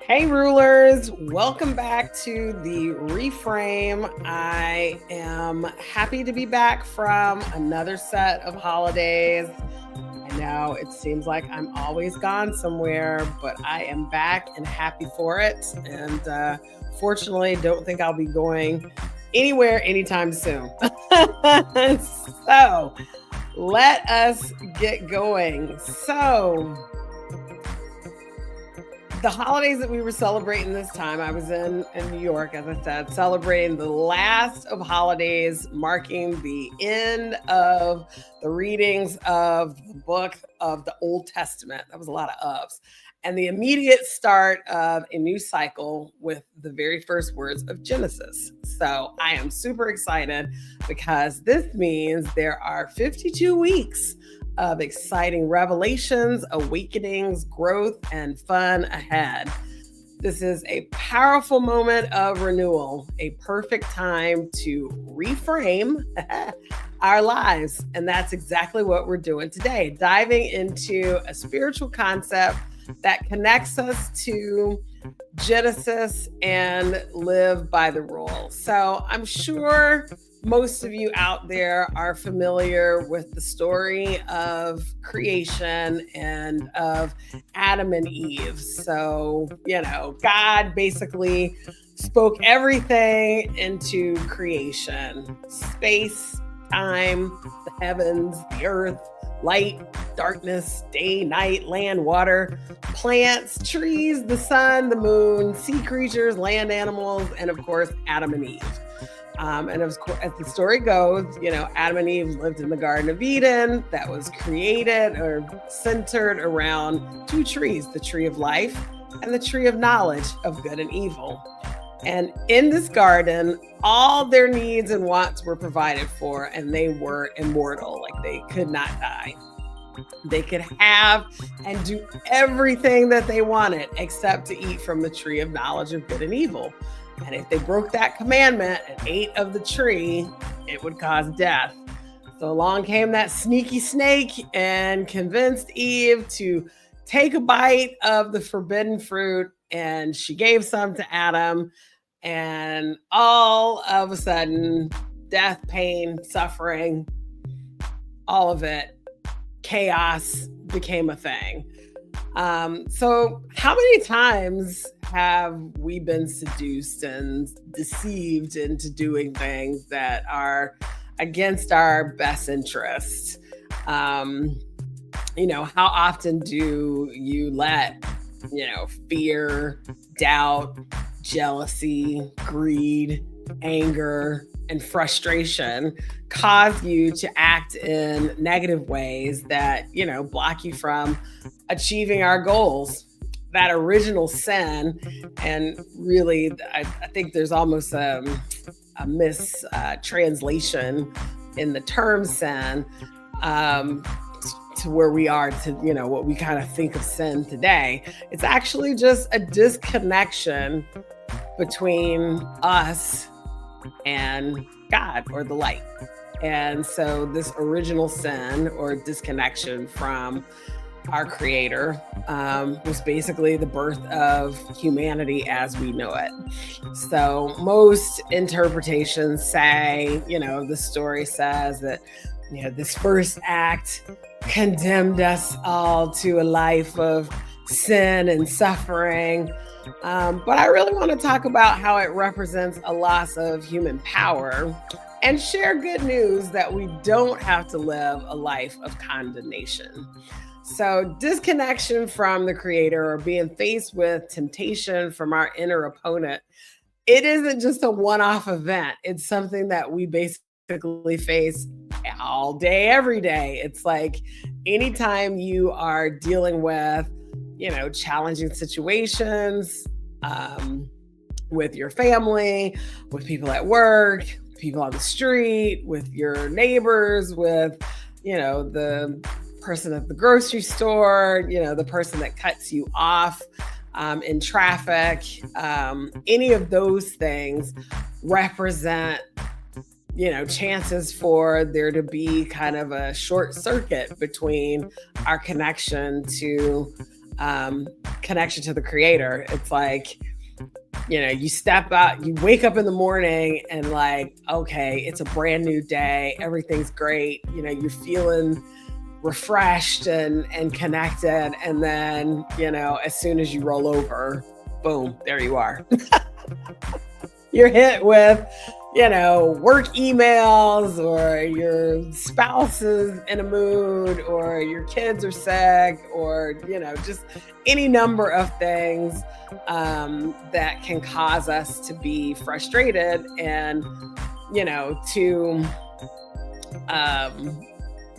Hey, rulers, welcome back to the Reframe. I am happy to be back from another set of holidays. I know it seems like I'm always gone somewhere, but I am back and happy for it. And fortunately, don't think I'll be going anywhere anytime soon. So let us get going. The holidays that we were celebrating this time, I was in New York, as I said, celebrating the last of holidays, marking the end of the readings of the book of the Old Testament. That was a lot of ofs. And the immediate start of a new cycle with the very first words of Genesis. So I am super excited because this means there are 52 weeks of exciting revelations, awakenings, growth, and fun ahead. This is a powerful moment of renewal, a perfect time to reframe our lives. And that's exactly what we're doing today, diving into a spiritual concept that connects us to Genesis and live by the rules. So I'm sure most of you out there are familiar with the story of creation and of Adam and Eve. So, God basically spoke everything into creation: space, time, the heavens, the earth, light, darkness, day, night, land, water, plants, trees, the sun, the moon, sea creatures, land animals, and of course, Adam and Eve. And as the story goes, Adam and Eve lived in the Garden of Eden that was created or centered around two trees, the tree of life and the tree of knowledge of good and evil. And in this garden, all their needs and wants were provided for, and they were immortal, like they could not die. They could have and do everything that they wanted except to eat from the tree of knowledge of good and evil. And if they broke that commandment and ate of the tree, it would cause death. So along came that sneaky snake and convinced Eve to take a bite of the forbidden fruit, and she gave some to Adam. And all of a sudden, death, pain, suffering, all of it, chaos became a thing. So how many times have we been seduced and deceived into doing things that are against our best interests? How often do you let, fear, doubt, jealousy, greed, anger, and frustration cause you to act in negative ways that, block you from achieving our goals? That original sin, and really, I think there's almost a mistranslation in the term sin, to where we are to, what we kind of think of sin today. It's actually just a disconnection between us and God or the light. And so this original sin or disconnection from our creator was basically the birth of humanity as we know it. So most interpretations say, the story says that, this first act condemned us all to a life of sin and suffering. But I really want to talk about how it represents a loss of human power and share good news that we don't have to live a life of condemnation. So disconnection from the creator or being faced with temptation from our inner opponent, it isn't just a one-off event. It's something that we basically face all day, every day. It's like anytime you are dealing with, challenging situations with your family, with people at work, people on the street, with your neighbors, with, the person at the grocery store, the person that cuts you off in traffic. Any of those things represent, chances for there to be kind of a short circuit between our connection to connection to the creator. It's like, you step out, you wake up in the morning and like, okay, it's a brand new day. Everything's great. You're feeling refreshed and connected. And then, as soon as you roll over, boom, there you are. You're hit with, work emails, or your spouse is in a mood, or your kids are sick, or, just any number of things that can cause us to be frustrated and, to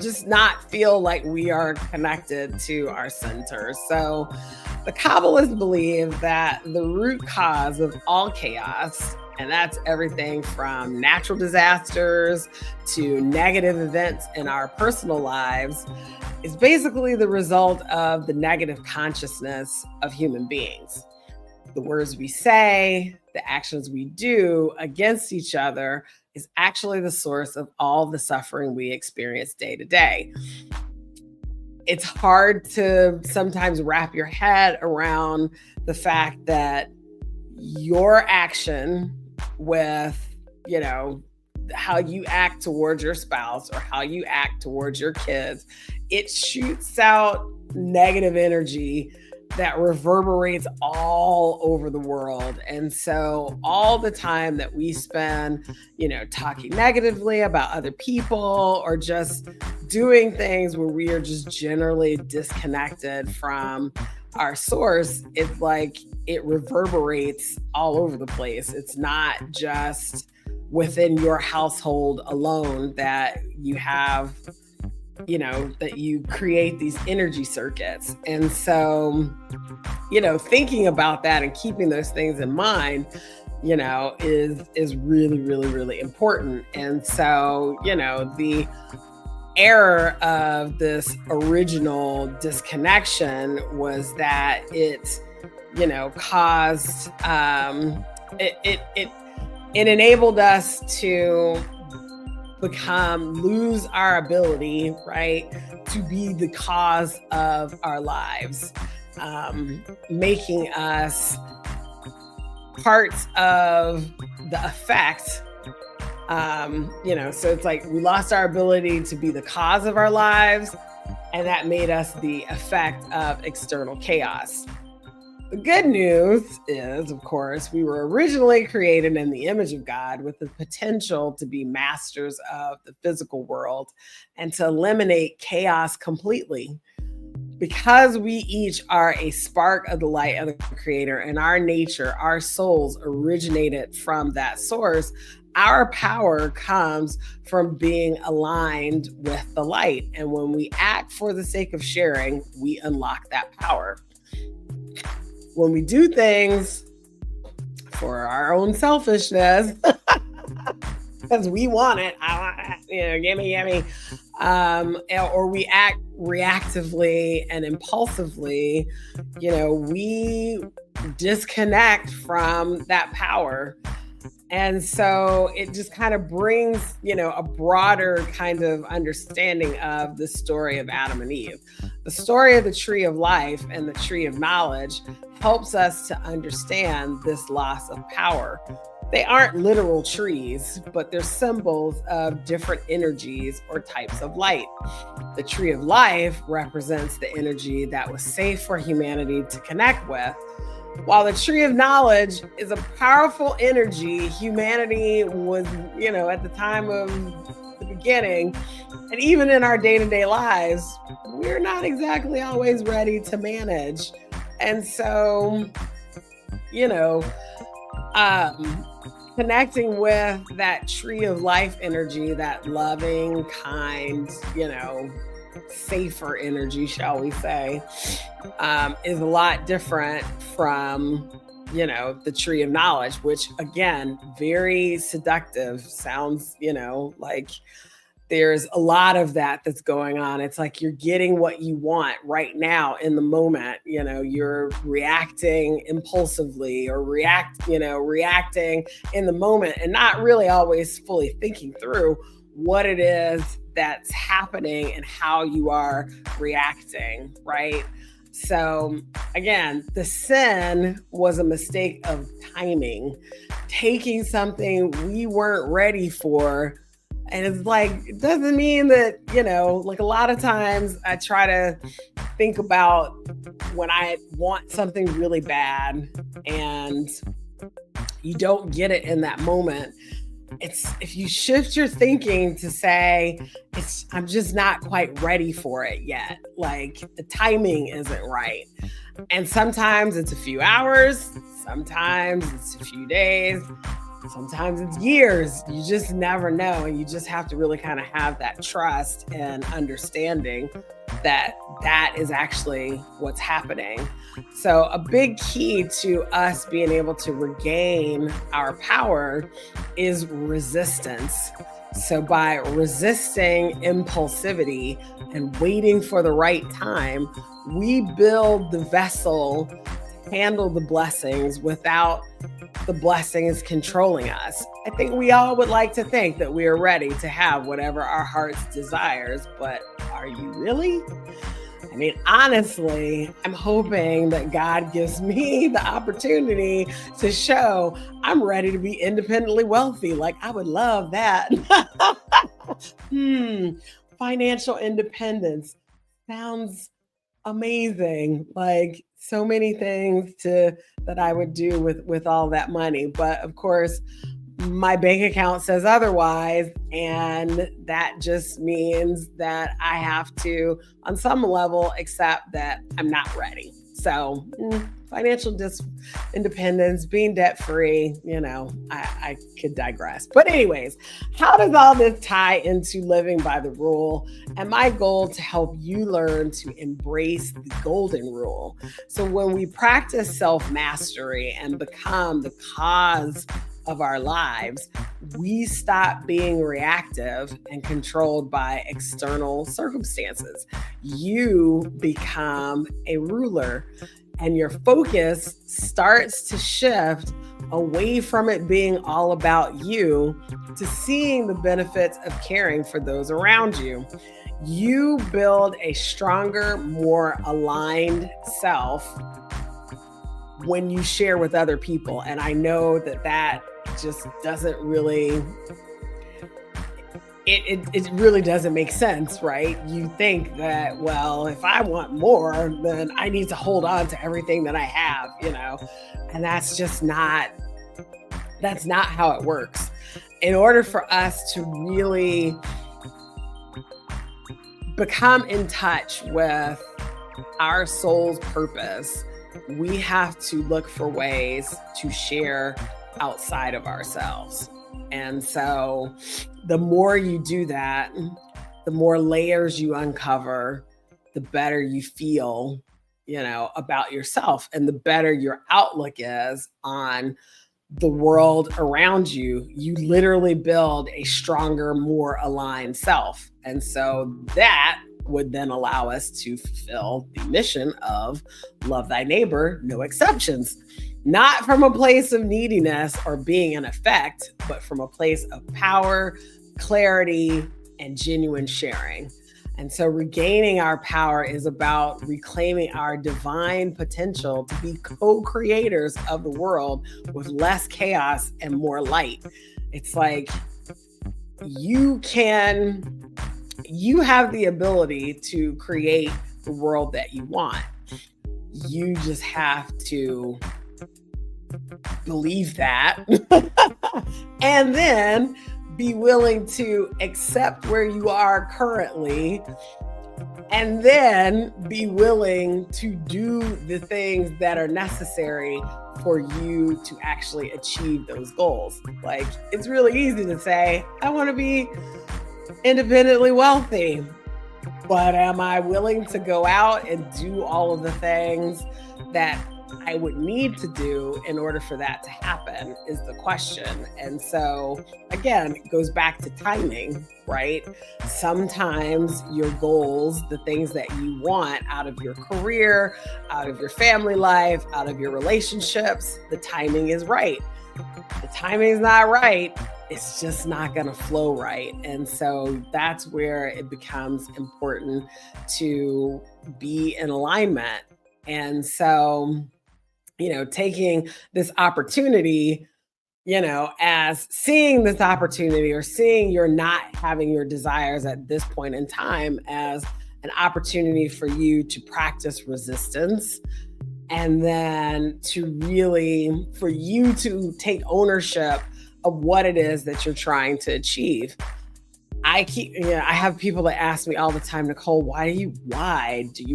just not feel like we are connected to our center. So the Kabbalists believe that the root cause of all chaos, and that's everything from natural disasters to negative events in our personal lives, is basically the result of the negative consciousness of human beings. The words we say, the actions we do against each other is actually the source of all the suffering we experience day to day. It's hard to sometimes wrap your head around the fact that your action with, how you act towards your spouse or how you act towards your kids, it shoots out negative energy that reverberates all over the world. And so all the time that we spend, talking negatively about other people, or just doing things where we are just generally disconnected from our source, it's like it reverberates all over the place. It's not just within your household alone that you have, that you create these energy circuits. And so, thinking about that and keeping those things in mind, is really, really, really important. And so, the error of this original disconnection was that it, caused, it enabled us to lose our ability, right, to be the cause of our lives, making us parts of the effect. So it's like we lost our ability to be the cause of our lives, and that made us the effect of external chaos. The good news is, of course, we were originally created in the image of God with the potential to be masters of the physical world and to eliminate chaos completely. Because we each are a spark of the light of the Creator, and our nature, our souls originated from that source, our power comes from being aligned with the light. And when we act for the sake of sharing, we unlock that power. When we do things for our own selfishness, because we want it, gimme, or we act reactively and impulsively, we disconnect from that power. And so it just kind of brings, a broader kind of understanding of the story of Adam and Eve. The story of the tree of life and the tree of knowledge helps us to understand this loss of power. They aren't literal trees, but they're symbols of different energies or types of light. The tree of life represents the energy that was safe for humanity to connect with, while the tree of knowledge is a powerful energy humanity was, at the time of the beginning, and even in our day-to-day lives, we're not exactly always ready to manage. And so, connecting with that tree of life energy, that loving, kind, safer energy, shall we say, is a lot different from, the tree of knowledge, which again, very seductive. Sounds, like there's a lot of that's going on. It's like you're getting what you want right now in the moment. You're reacting impulsively or reacting in the moment and not really always fully thinking through what it is that's happening and how you are reacting, right? So again, the sin was a mistake of timing, taking something we weren't ready for. And it's like, it doesn't mean that, like a lot of times I try to think about when I want something really bad and you don't get it in that moment. It's if you shift your thinking to say, I'm just not quite ready for it yet. Like the timing isn't right. And sometimes it's a few hours, sometimes it's a few days, sometimes it's years. You just never know. And you just have to really kind of have that trust and understanding that that is actually what's happening. So, a big key to us being able to regain our power is resistance. So, by resisting impulsivity and waiting for the right time, we build the vessel to handle the blessings without the blessings controlling us. I think we all would like to think that we are ready to have whatever our heart's desires, but are you really? I mean, honestly, I'm hoping that God gives me the opportunity to show I'm ready to be independently wealthy. Like, I would love that. Financial independence sounds amazing. Like, so many things that I would do with all that money. But of course, my bank account says otherwise, and that just means that I have to, on some level, accept that I'm not ready. So, financial independence, being debt free, I could digress. But, anyways, how does all this tie into living by the rule? And my goal to help you learn to embrace the golden rule. So, when we practice self mastery and become the cause of our lives, we stop being reactive and controlled by external circumstances. You become a ruler, and your focus starts to shift away from it being all about you to seeing the benefits of caring for those around you. You build a stronger, more aligned self when you share with other people. And I know that just doesn't really, it really doesn't make sense, right? You think that, well, if I want more, then I need to hold on to everything that I have, and that's not how it works. In order for us to really become in touch with our soul's purpose, we have to look for ways to share outside of ourselves. And so the more you do that, the more layers you uncover, the better you feel, about yourself, and the better your outlook is on the world around you. You literally build a stronger, more aligned self. And so that would then allow us to fulfill the mission of love thy neighbor, no exceptions. Not from a place of neediness or being an effect, but from a place of power, clarity, and genuine sharing. And so regaining our power is about reclaiming our divine potential to be co-creators of the world with less chaos and more light. It's like you have the ability to create the world that you want. You just have to believe that and then be willing to accept where you are currently, and then be willing to do the things that are necessary for you to actually achieve those goals. Like, it's really easy to say, I want to be independently wealthy, but am I willing to go out and do all of the things that I would need to do in order for that to happen is the question. And so, again, it goes back to timing, right? Sometimes your goals, the things that you want out of your career, out of your family life, out of your relationships, the timing is right. The timing is not right, it's just not going to flow right. And so that's where it becomes important to be in alignment And so, taking this opportunity, as seeing this opportunity or seeing you're not having your desires at this point in time as an opportunity for you to practice resistance, and then for you to take ownership of what it is that you're trying to achieve. I have people that ask me all the time, Nicole, why do you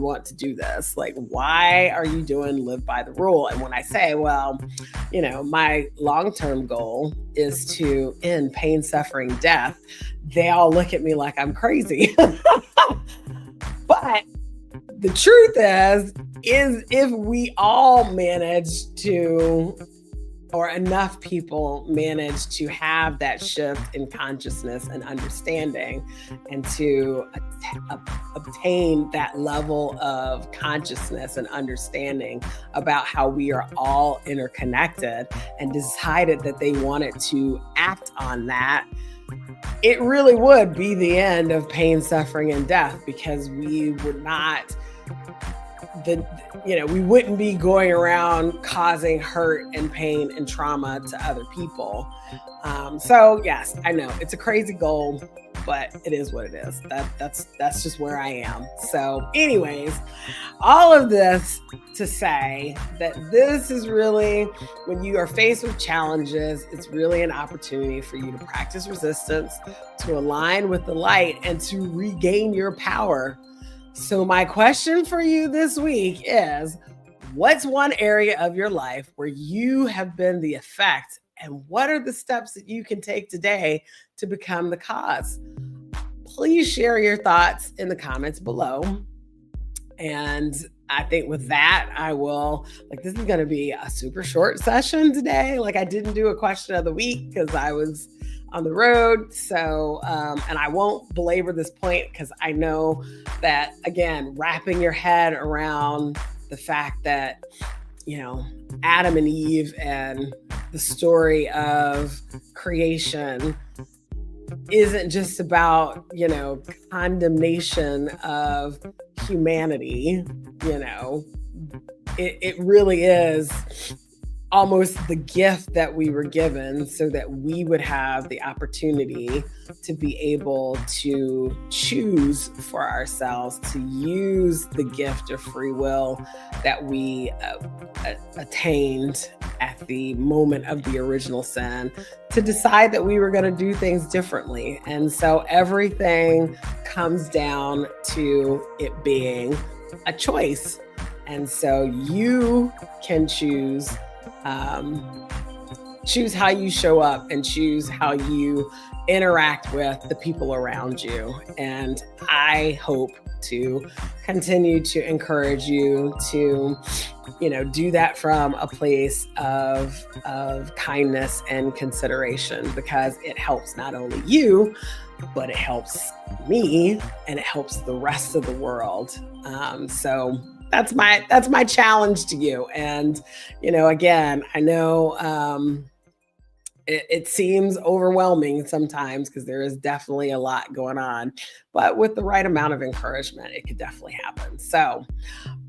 want to do this? Like, why are you doing live by the rule? And when I say, well, my long-term goal is to end pain, suffering, death, they all look at me like I'm crazy. But the truth is if we all manage to, or enough people manage to have that shift in consciousness and understanding, and to obtain that level of consciousness and understanding about how we are all interconnected, and decided that they wanted to act on that, it really would be the end of pain, suffering, and death, because we would not we wouldn't be going around causing hurt and pain and trauma to other people. So yes, I know it's a crazy goal, but it is what it is. That's just where I am. So anyways, all of this to say that this is really, when you are faced with challenges, it's really an opportunity for you to practice resistance, to align with the light, and to regain your power. So my question for you this week is, what's one area of your life where you have been the effect, and what are the steps that you can take today to become the cause? Please share your thoughts in the comments below. And I think with that, this is going to be a super short session today. Like, I didn't do a question of the week because I was on the road. So, and I won't belabor this point, because I know that, again, wrapping your head around the fact that, Adam and Eve and the story of creation isn't just about, condemnation of humanity. It really is almost the gift that we were given so that we would have the opportunity to be able to choose for ourselves, to use the gift of free will that we attained at the moment of the original sin, to decide that we were going to do things differently. And so everything comes down to it being a choice. And so you can choose how you show up, and choose how you interact with the people around you. And I hope to continue to encourage you to, do that from a place of kindness and consideration, because it helps not only you, but it helps me, and it helps the rest of the world. So that's my challenge to you. And, again, I know it seems overwhelming sometimes, because there is definitely a lot going on, but with the right amount of encouragement, it could definitely happen. So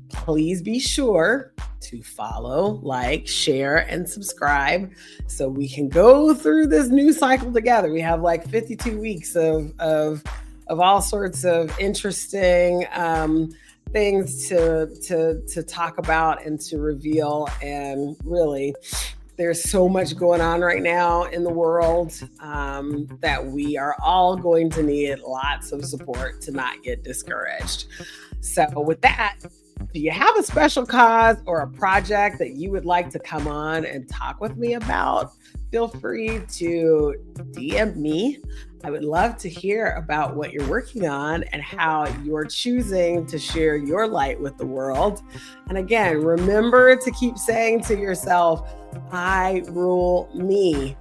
please be sure to follow, like, share, and subscribe, so we can go through this new cycle together. We have like 52 weeks of all sorts of interesting things to talk about and to reveal. And really, there's so much going on right now in the world that we are all going to need lots of support to not get discouraged. So with that, do you have a special cause or a project that you would like to come on and talk with me about? Feel free to DM me. I would love to hear about what you're working on and how you're choosing to share your light with the world. And again, remember to keep saying to yourself, I rule me,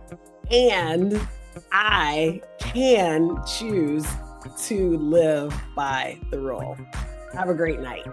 and I can choose to live by the rule. Have a great night.